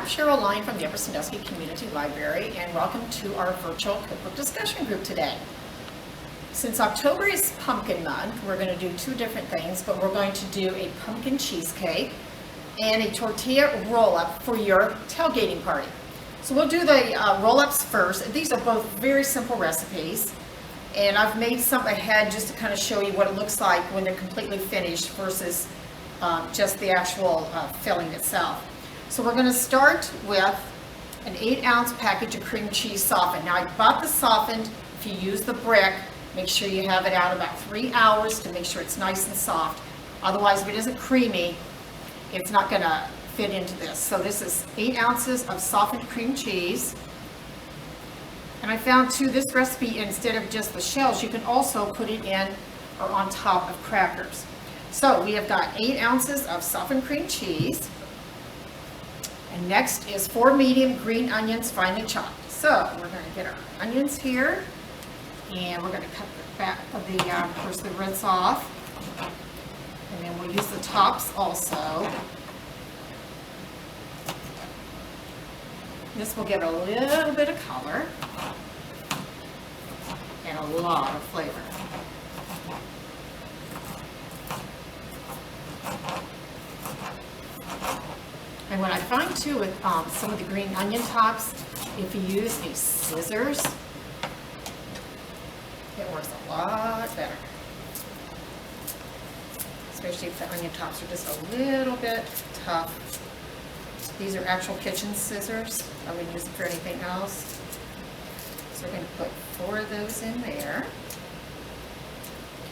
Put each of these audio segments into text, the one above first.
Cheryl Lyon from the Upper Sandusky Community Library, and welcome to our virtual cookbook discussion group today. Since October is pumpkin month, we're going to do two different things, but we're going to do a pumpkin cheesecake and a tortilla roll-up for your tailgating party. So we'll do the roll-ups first. These are both very simple recipes, and I've made some ahead just to kind of show you what it looks like when they're completely finished versus just the actual filling itself. So we're going to start with an 8-ounce package of cream cheese softened. Now I bought the softened. If you use the brick, make sure you have it out about 3 hours to make sure it's nice and soft. Otherwise, if it isn't creamy, it's not going to fit into this. So this is 8 ounces of softened cream cheese. And I found too, this recipe, instead of just the shells, you can also put it in or on top of crackers. So we have got 8 ounces of softened cream cheese. And next is 4 medium green onions finely chopped. So we're going to get our onions here. And we're going to cut the back of the, of course, the reds off. And then we'll use the tops also. This will give it a little bit of color and a lot of flavor. And what I find too with some of the green onion tops, if you use a scissors, it works a lot better. Especially if the onion tops are just a little bit tough. These are actual kitchen scissors. I wouldn't use them for anything else. So we're going to put 4 of those in there.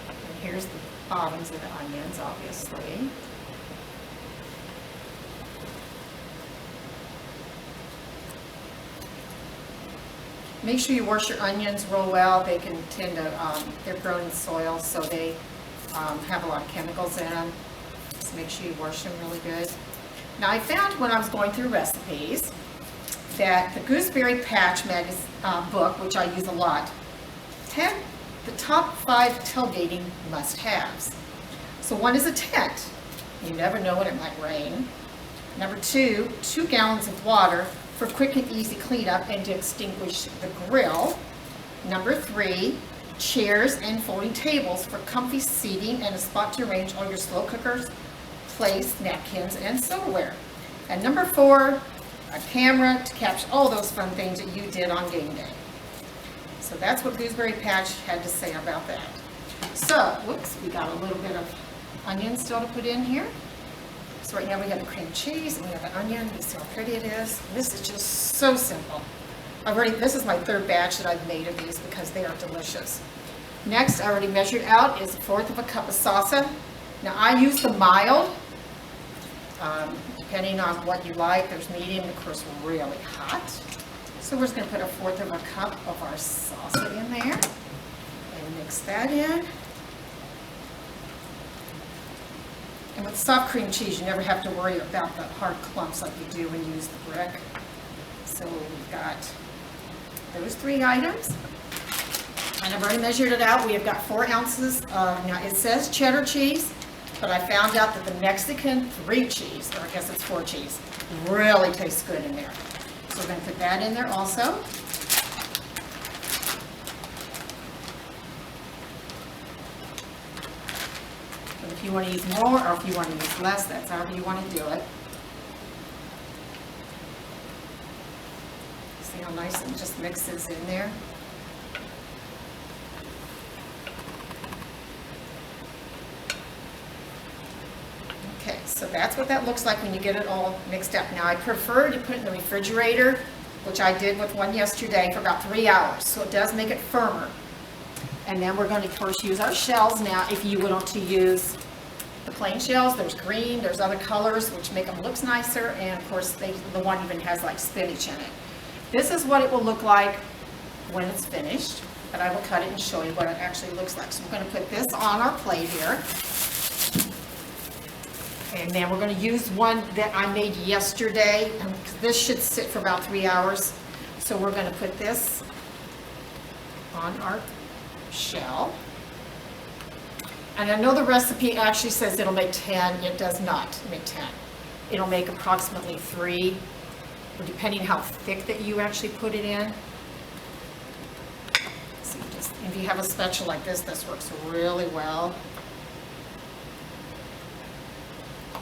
And here's the bottoms of the onions, obviously. Make sure you wash your onions real well. They can tend to, they're grown in soil, so they have a lot of chemicals in them. So make sure you wash them really good. Now I found when I was going through recipes that the Gooseberry Patch book, which I use a lot, had the top 5 tailgating must-haves. So one is a tent. You never know when it might rain. Number 2, 2 gallons of water for quick and easy cleanup and to extinguish the grill. Number 3, chairs and folding tables for comfy seating and a spot to arrange all your slow cookers, plates, napkins, and silverware. And number 4, a camera to capture all those fun things that you did on game day. So that's what Gooseberry Patch had to say about that. So, whoops, we got a little bit of onion still to put in here. So right now we have the cream cheese and we have the onion. You see how pretty it is? This is just so simple. This is my 3rd batch that I've made of these because they are delicious. Next, I already measured out, is 1/4 of a cup of salsa. Now I use the mild, depending on what you like. There's medium, of course, really hot. So we're just going to put 1/4 of a cup of our salsa in there and mix that in. And with soft cream cheese, you never have to worry about the hard clumps like you do when you use the brick. So we've got those 3 items. And I've already measured it out. We have got 4 ounces of, now it says cheddar cheese, but I found out that the Mexican 3 cheese, or I guess it's 4 cheese, really tastes good in there. So we're going to put that in there also. And if you want to use more or if you want to use less, that's however you want to do it. See how nice it just mixes in there? Okay, so that's what that looks like when you get it all mixed up. Now I prefer to put it in the refrigerator, which I did with one yesterday, for about 3 hours. So it does make it firmer. And then we're going to, of course, use our shells. Now, if you want to use the plain shells, there's green, there's other colors, which make them look nicer. And of course, the one even has like spinach in it. This is what it will look like when it's finished. But I will cut it and show you what it actually looks like. So we're going to put this on our plate here. And then we're going to use one that I made yesterday. And this should sit for about 3 hours. So we're going to put this on our shell. And I know the recipe actually says it'll make 10. It does not make 10. It'll make approximately 3 or depending how thick that you actually put it in. So if you have a spatula like this works really well.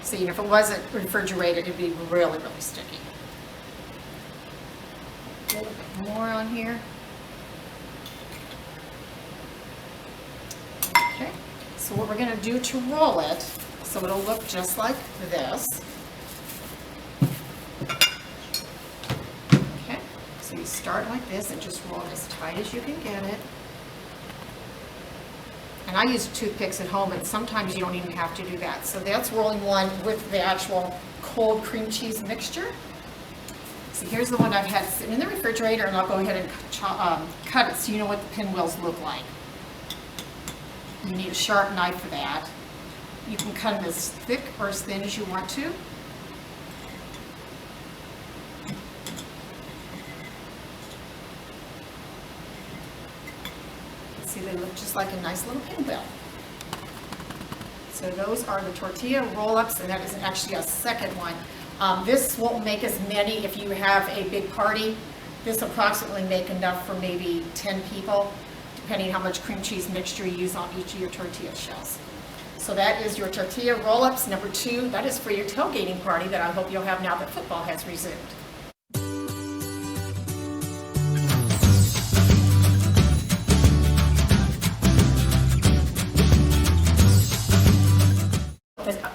See, if it wasn't refrigerated, it'd be really, really sticky. A little bit more on here. Okay, so what we're going to do to roll it, so it'll look just like this. Okay, so you start like this and just roll it as tight as you can get it. And I use toothpicks at home, and sometimes you don't even have to do that. So that's rolling one with the actual cold cream cheese mixture. So here's the one I've had sitting in the refrigerator, and I'll go ahead and cut it so you know what the pinwheels look like. You need a sharp knife for that. You can cut them as thick or as thin as you want to. See, they look just like a nice little pinwheel. So those are the tortilla roll-ups, and that is actually a second one. This won't make as many if you have a big party. This will approximately make enough for maybe 10 people, depending how much cream cheese mixture you use on each of your tortilla shells. So that is your tortilla roll-ups, number 2. That is for your tailgating party that I hope you'll have now that football has resumed.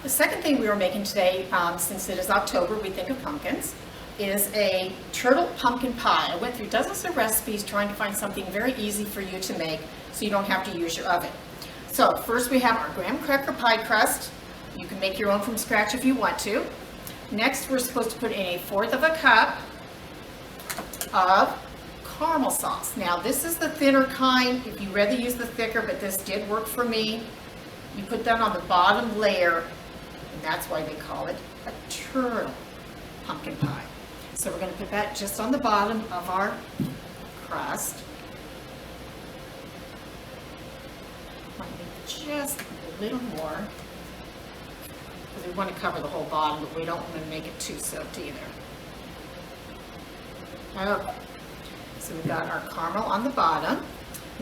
The second thing we were making today, since it is October, we think of pumpkins, is a turtle pumpkin pie. I went through dozens of recipes trying to find something very easy for you to make so you don't have to use your oven. So first we have our graham cracker pie crust. You can make your own from scratch if you want to. Next we're supposed to put in 1/4 of a cup of caramel sauce. Now this is the thinner kind. If you rather use the thicker, but this did work for me. You put that on the bottom layer, and that's why they call it a turtle pumpkin pie. So we're going to put that just on the bottom of our crust. Might need just a little more, because we want to cover the whole bottom, but we don't want to make it too soaked either. Okay, so we've got our caramel on the bottom.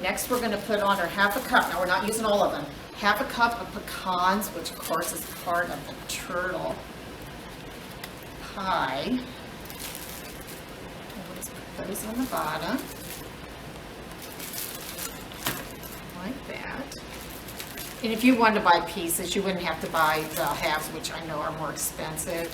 Next we're going to put on our 1/2 cup. Now we're not using all of them. 1/2 cup of pecans, which of course is part of the turtle pie. And we'll just put those on the bottom, like that. And if you wanted to buy pieces, you wouldn't have to buy the halves, which I know are more expensive.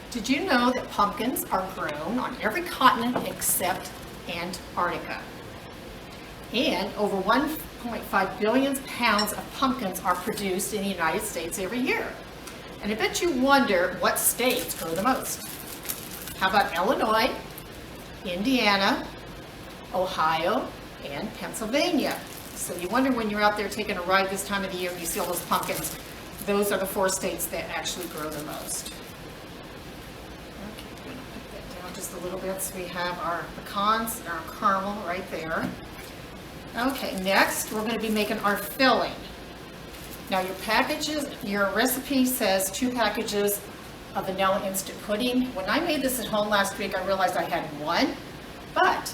Did you know that pumpkins are grown on every continent except Antarctica? And over 1.5 billion pounds of pumpkins are produced in the United States every year. And I bet you wonder what states grow the most. How about Illinois, Indiana, Ohio, and Pennsylvania? So you wonder when you're out there taking a ride this time of the year and you see all those pumpkins, those are the 4 states that actually grow the most. Just a little bit, so we have our pecans and our caramel right there. Okay, next we're going to be making our filling. Now your recipe says 2 packages of vanilla instant pudding. When I made this at home last week, I realized I had 1, but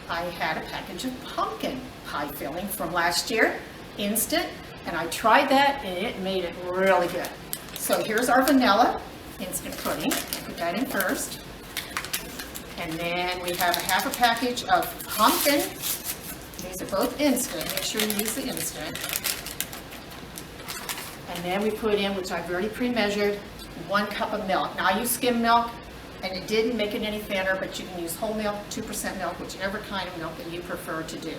I had a package of pumpkin pie filling from last year, instant, and I tried that and it made it really good. So here's our vanilla instant pudding. I'll put that in first. And then we have a 1/2 package of pumpkin. These are both instant. Make sure you use the instant. And then we put in, which I've already pre-measured, 1 cup of milk. Now I use skim milk, and it didn't make it any thinner, but you can use whole milk, 2% milk, whichever kind of milk that you prefer to do.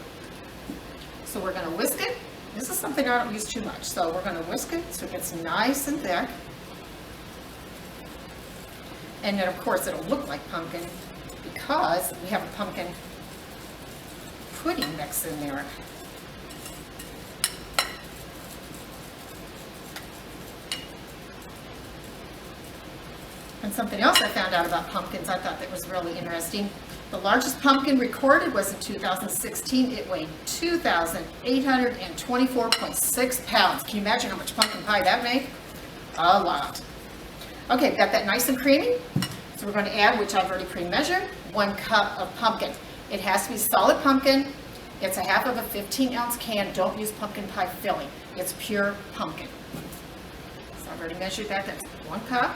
So we're going to whisk it. This is something I don't use too much. So we're going to whisk it so it gets nice and thick. And then of course it'll look like pumpkin, because we have a pumpkin pudding mix in there. And something else I found out about pumpkins I thought that was really interesting. The largest pumpkin recorded was in 2016. It weighed 2,824.6 pounds. Can you imagine how much pumpkin pie that made? A lot. Okay, got that nice and creamy. So we're going to add, which I've already pre-measured, 1 cup of pumpkin. It has to be solid pumpkin. It's a half of a 15-ounce can. Don't use pumpkin pie filling. It's pure pumpkin. So I've already measured that. That's 1 cup.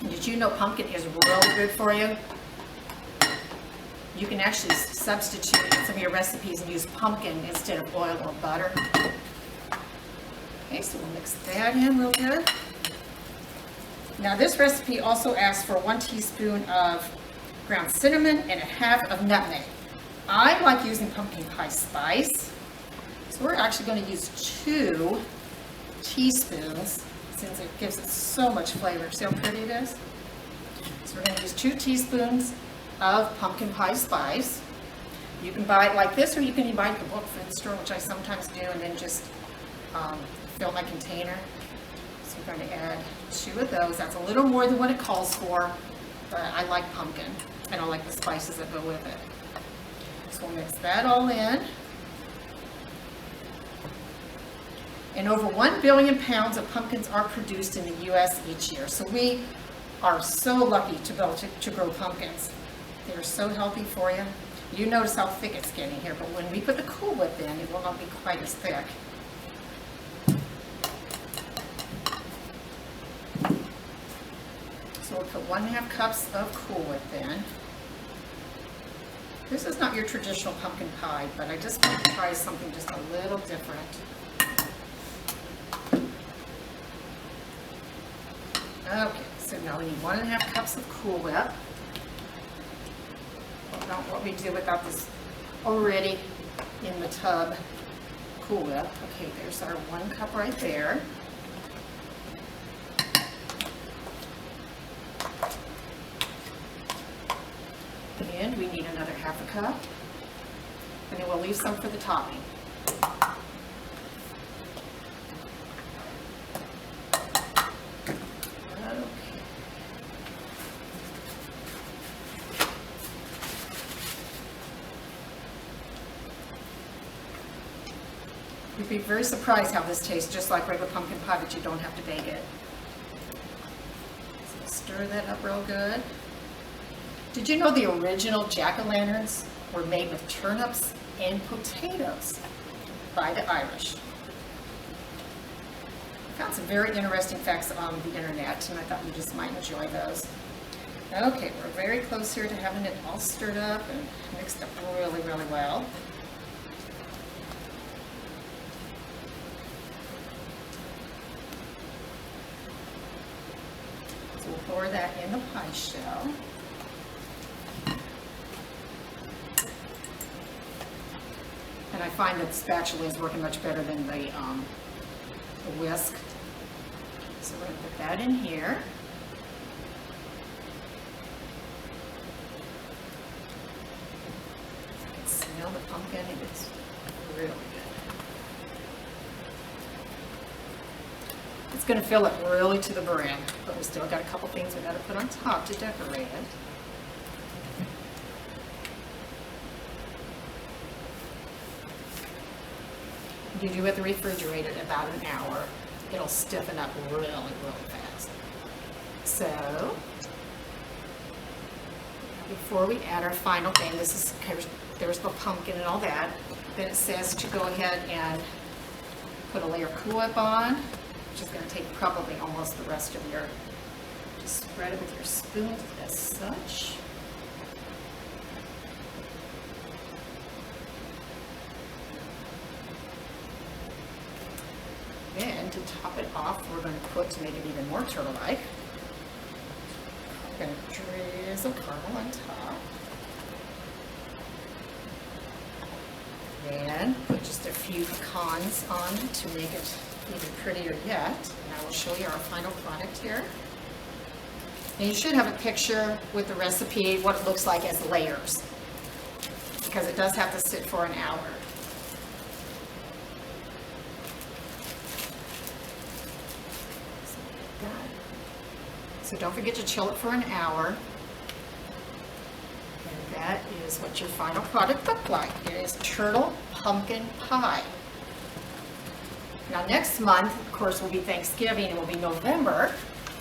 And did you know pumpkin is really good for you? You can actually substitute in some of your recipes and use pumpkin instead of oil or butter. Okay, so we'll mix that in real good. Now this recipe also asks for 1 teaspoon of ground cinnamon and a half of nutmeg. I like using pumpkin pie spice, so we're actually going to use 2 teaspoons since it gives it so much flavor. See how pretty it is? So we're going to use 2 teaspoons of pumpkin pie spice. You can buy it like this, or you can buy the book from the store, which I sometimes do, and then just fill my container. So we're going to add 2 of those. That's a little more than what it calls for, but I like pumpkin, and I like the spices that go with it. So we'll mix that all in. And over 1 billion pounds of pumpkins are produced in the U.S. each year. So we are so lucky to be able to grow pumpkins. They're so healthy for you. You notice how thick it's getting here, but when we put the Cool Whip in, it will not be quite as thick. So we'll put 1.5 cups of Cool Whip in. This is not your traditional pumpkin pie, but I just want to try something just a little different. Okay, so now we need 1.5 cups of Cool Whip. Well, not what we do without this already in the tub Cool Whip. Okay, there's our 1 cup right there. And we need another 1/2 cup. And then we'll leave some for the topping. You'd be very surprised how this tastes, just like regular pumpkin pie, but you don't have to bake it. So stir that up real good. Did you know the original jack-o'-lanterns were made with turnips and potatoes by the Irish? I found some very interesting facts on the internet, and I thought you just might enjoy those. Okay, we're very close here to having it all stirred up and mixed up really, really well. So we'll pour that in the pie shell. And I find that the spatula is working much better than the whisk. So we're going to put that in here. I can smell the pumpkin, and it's really good. It's going to fill it really to the brim, but we still got a couple things we got to put on top to decorate it. You do it in the refrigerator about an hour. It'll stiffen up really, really fast. So, before we add our final thing, this is, there's the pumpkin and all that. Then it says to go ahead and put a layer of Cool Whip on, which is going to take probably almost the rest of your, just spread it with your spoon as such. Then to top it off, we're going to put, to make it even more turtle-like, we're going to drizzle caramel on top. Then put just a few pecans on to make it even prettier yet. And I will show you our final product here. And you should have a picture with the recipe, what it looks like as layers, because it does have to sit for an hour. So don't forget to chill it for an hour. that is what your final product looked like. It is turtle pumpkin pie. Now next month, of course, will be Thanksgiving and will be November,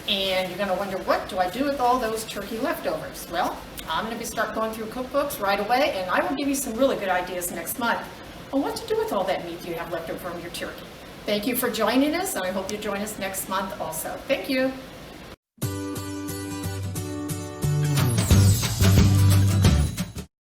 and you're going to wonder, what do I do with all those turkey leftovers? Well, I'm going to start going through cookbooks right away, and I will give you some really good ideas next month on what to do with all that meat you have left over from your turkey. Thank you for joining us, and I hope you join us next month also. Thank you.